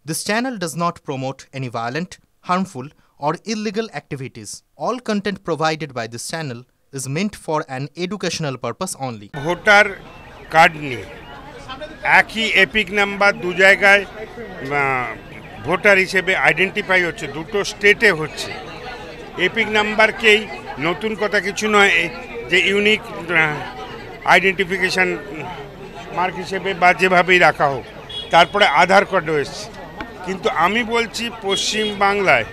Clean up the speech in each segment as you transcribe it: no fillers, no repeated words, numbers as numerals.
This channel does not promote any violent, harmful, or illegal activities. All content provided by this channel is meant for an educational purpose only. Voter card নিয়ে একই epic number দু জায়গায় voter হিসেবে identify হচ্ছে, দুটো স্টেটে হচ্ছে। Epic নাম্বারকেই নতুন কথা কিছু নয় যে ইউনিক আইডেন্টিফিকেশান মার্ক হিসেবে বা যেভাবেই রাখা হোক, তারপরে আধার কার্ডও এসছে। কিন্তু আমি বলছি পশ্চিম বাংলায়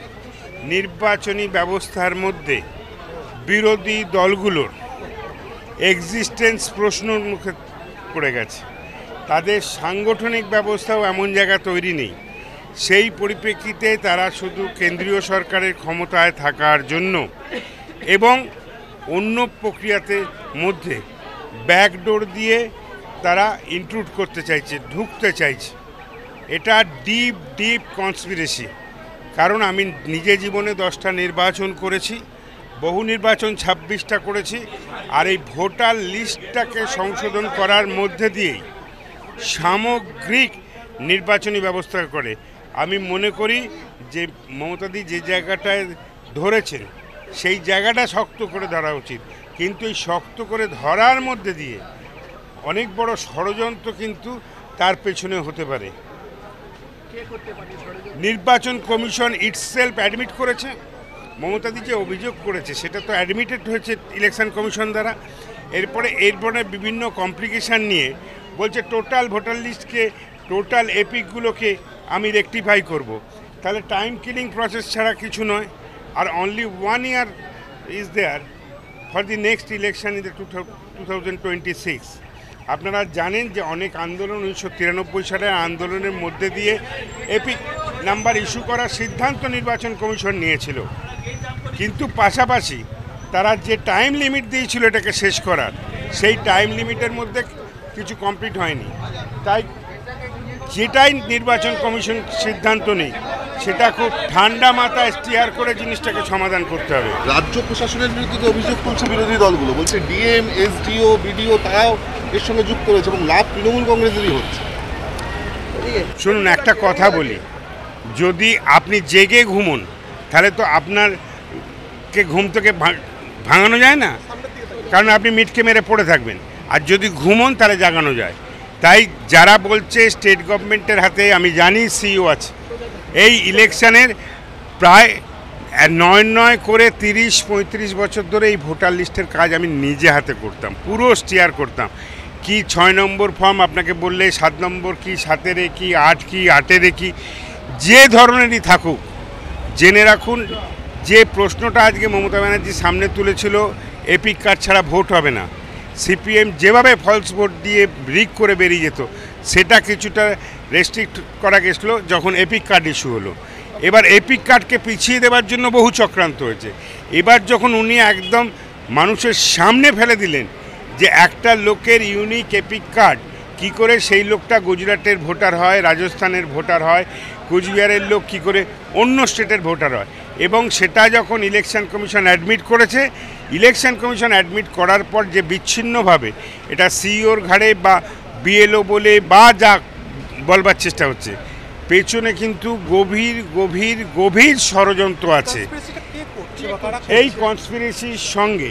নির্বাচনী ব্যবস্থার মধ্যে বিরোধী দলগুলোর এক্সিস্টেন্স প্রশ্নের মুখে পড়ে গেছে। তাদের সাংগঠনিক ব্যবস্থাও এমন জায়গা তৈরি নেই। সেই পরিপ্রেক্ষিতে তারা শুধু কেন্দ্রীয় সরকারের ক্ষমতায় থাকার জন্য এবং অন্য প্রক্রিয়াতে মধ্যে ব্যাকডোর দিয়ে তারা ইনক্লুড করতে চাইছে, ঢুকতে চাইছে। এটা ডিপ কনস্পিরেসি। কারণ আমি নিজে জীবনে 10টা নির্বাচন করেছি, বহু নির্বাচন 26টা করেছি। আর এই ভোটার লিস্টটাকে সংশোধন করার মধ্যে দিয়েই সামগ্রিক নির্বাচনী ব্যবস্থা করে। আমি মনে করি যে মমতাদি যে জায়গাটায় ধরেছেন সেই জায়গাটা শক্ত করে ধরা উচিত। কিন্তু এই শক্ত করে ধরার মধ্যে দিয়ে অনেক বড় ষড়যন্ত্র কিন্তু তার পেছনে হতে পারে। নির্বাচন কমিশন ইটসেলফ অ্যাডমিট করেছে, মমতাদি যে অভিযোগ করেছে সেটা তো অ্যাডমিটেড হয়েছে ইলেকশন কমিশন দ্বারা। এরপরে বিভিন্ন কমপ্লিকেশান নিয়ে বলছে টোটাল ভোটার লিস্টকে, টোটাল এপিকগুলোকে আমি রেকটিফাই করব। তাহলে টাইম কিলিং প্রসেস ছাড়া কিছু নয়। আর only 1 year is there for the next election in the 2026। আপনারা জানেন যে অনেক আন্দোলন 1993 সালের আন্দোলনের মধ্যে দিয়ে এপিক নাম্বার ইস্যু করার সিদ্ধান্ত নির্বাচন কমিশন নিয়েছিল। কিন্তু পাশাপাশি তারা যে টাইম লিমিট দিয়েছিল এটাকে শেষ করার, সেই টাইম লিমিটের মধ্যে কিছু কমপ্লিট হয়নি। তাই যেটাই নির্বাচন কমিশন সিদ্ধান্ত নেই সেটা খুব ঠান্ডা মাথায় স্টিয়ার করে জিনিসটাকে সমাধান করতে হবে। রাজ্য প্রশাসনের বিরুদ্ধে অভিযোগ করছে বিরোধী দলগুলো, বলছে ডিএম, এসডিও, বিডিও তারাও এর সঙ্গে যুক্ত রয়েছে এবং লাভ তৃণমূল কংগ্রেসেরই হচ্ছে। শুনুন, একটা কথা বলি, যদি আপনি জেগে ঘুমন তাহলে তো আপনারকে ঘুম থেকে ভাঙানো যায় না, কারণ আপনি মিটকে মেরে পড়ে থাকবেন। আর যদি ঘুমন তাহলে জাগানো যায়। তাই যারা বলছে স্টেট গভর্নমেন্টের হাতে, আমি জানি সিইও আছে, এই ইলেকশনের প্রায় 9 করে 30-35 বছর ধরে এই ভোটার লিস্টের কাজ আমি নিজে হাতে করতাম, পুরো স্টিয়ার করতাম। কি 6 নম্বর ফর্ম আপনাকে বললে 7 নম্বর কি, 7-এর কি, 8 কি, 8-এর কি, যে ধরনেরই থাকুক, জেনে রাখুন যে প্রশ্নটা আজকে মমতা ব্যানার্জি সামনে তুলেছিল এপিক কার্ড ছাড়া ভোট হবে না, সিপিএম যেভাবে ফলস ভোট দিয়ে রিগ করে বেরিয়ে যেত, সেটা কিছুটা রেস্ট্রিক্ট করা গেছিলো যখন এপিক কার্ড ইস্যু হলো। এবার এপিক কার্ডকে পিছিয়ে দেওয়ার জন্য বহু চক্রান্ত হয়েছে। এবার যখন উনি একদম মানুষের সামনে ফেলে দিলেন যে একটা লোকের ইউনিক এপিক কার্ড কী করে সেই লোকটা গুজরাটের ভোটার হয়, রাজস্থানের ভোটার হয়, কুচবিহারের লোক কী করে অন্য স্টেটের ভোটার হয়, এবং সেটা যখন ইলেকশন কমিশন অ্যাডমিট করেছে, ইলেকশন কমিশন অ্যাডমিট করার পর যে বিচ্ছিন্নভাবে এটা সিইওর ঘাড়ে বা বিএলও বলে বা যা বলবার চেষ্টা হচ্ছে, পেছনে কিন্তু গভীর গভীর গভীর ষড়যন্ত্র আছে। এই কনস্পিরেসির সঙ্গে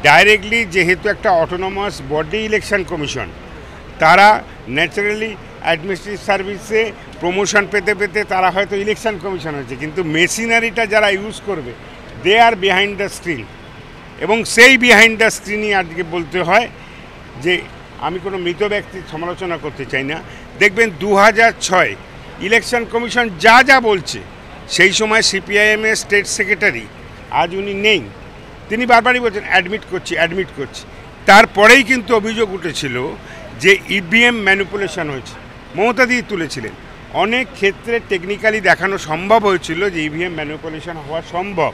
ডাইরেক্টলি, যেহেতু একটা অটোনমাস বডি ইলেকশন কমিশন, তারা ন্যাচারালি অ্যাডমিনিস্ট্রেটিভ সার্ভিসে প্রমোশন পেতে পেতে তারা হয়তো ইলেকশন কমিশন হয়েছে, কিন্তু মেশিনারিটা যারা ইউজ করবে দে আর বিহাইন্ড দ্য স্ক্রিন। এবং সেই বিহাইন্ড দ্য স্ক্রিনই আজকে বলতে হয় যে আমি কোনো মৃত ব্যক্তির সমালোচনা করতে চাই না। দেখবেন 2006 ইলেকশন কমিশন যা যা বলছে, সেই সময় সিপিআইএমের স্টেট সেক্রেটারি, আজ উনি নেই, তিনি বারবারই বলছেন অ্যাডমিট করছি। তারপরেই কিন্তু অভিযোগ উঠেছিল যে ইভিএম ম্যানিপুলেশন হয়েছে, মমতাদি তুলেছিলেন। অনেক ক্ষেত্রে টেকনিক্যালি দেখানো সম্ভব হয়েছিল যে ইভিএম ম্যানিপুলেশন হওয়া সম্ভব।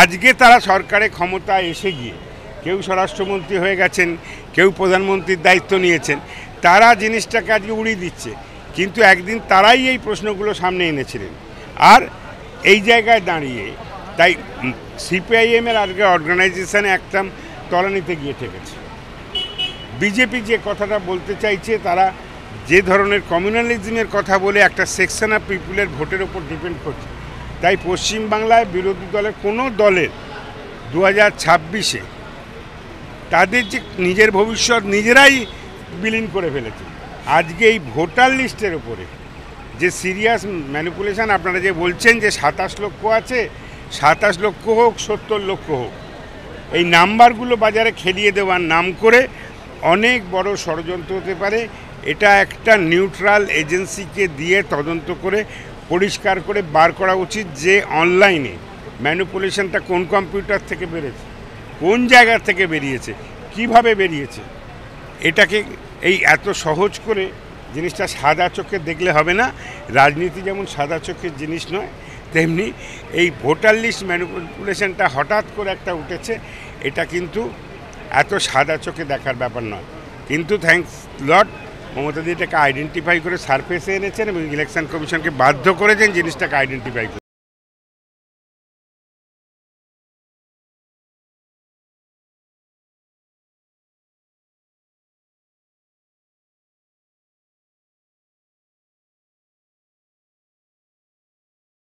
আজকে তারা সরকারে ক্ষমতায় এসে গিয়ে কেউ স্বরাষ্ট্রমন্ত্রী হয়ে গেছেন, কেউ প্রধানমন্ত্রীর দায়িত্ব নিয়েছেন, তারা জিনিসটাকে আজকে উড়িয়ে দিচ্ছে। কিন্তু একদিন তারাই এই প্রশ্নগুলো সামনে এনেছিলেন। আর এই জায়গায় দাঁড়িয়ে তাই সিপিআইএমের আজকে অর্গানাইজেশানে একটা তলানিতে গিয়ে ঠেকেছে। বিজেপি যে কথাটা বলতে চাইছে, তারা যে ধরনের কমিউনালিজমের কথা বলে একটা সেকশন অফ পিপুলের ভোটের ওপর ডিপেন্ড করছে। তাই পশ্চিমবাংলায় বিরোধী দলের কোনো দলের 2026-এ তাদের যে নিজের ভবিষ্যৎ নিজেরাই বিলীন করে ফেলেছে। আজকে এই ভোটার লিস্টের ওপরে যে সিরিয়াস ম্যানিপুলেশন, আপনারা যে বলছেন যে 27 লক্ষ আছে, 27 লক্ষ হোক 70 লক্ষ হোক, এই নাম্বারগুলো বাজারে খেলিয়ে দেওয়ার নাম করে অনেক বড় ষড়যন্ত্র হতে পারে। এটা একটা নিউট্রাল এজেন্সিকে দিয়ে তদন্ত করে পরিষ্কার করে বার করা উচিত যে অনলাইনে ম্যানিপুলেশনটা কোন কম্পিউটার থেকে বেরিয়েছে, কোন জায়গা থেকে বেরিয়েছে, কিভাবে বেরিয়েছে। এটাকে এই এত সহজ করে জিনিসটা সাদা চোখে দেখলে হবে না। রাজনীতি যেমন সাদা চোখের জিনিস নয়, তেমনি এই ভোটার লিস্ট ম্যানিপুলেশনটা হঠাৎ করে একটা উঠেছে, এটা কিন্তু এত সাদা চোখে দেখার ব্যাপার নয়। কিন্তু থ্যাঙ্কস লট মমতাদি এটাকে আইডেন্টিফাই করে সারফেসে এনেছেন এবং ইলেকশন কমিশনকে বাধ্য করেছেন জিনিসটাকে আইডেন্টিফাই করে।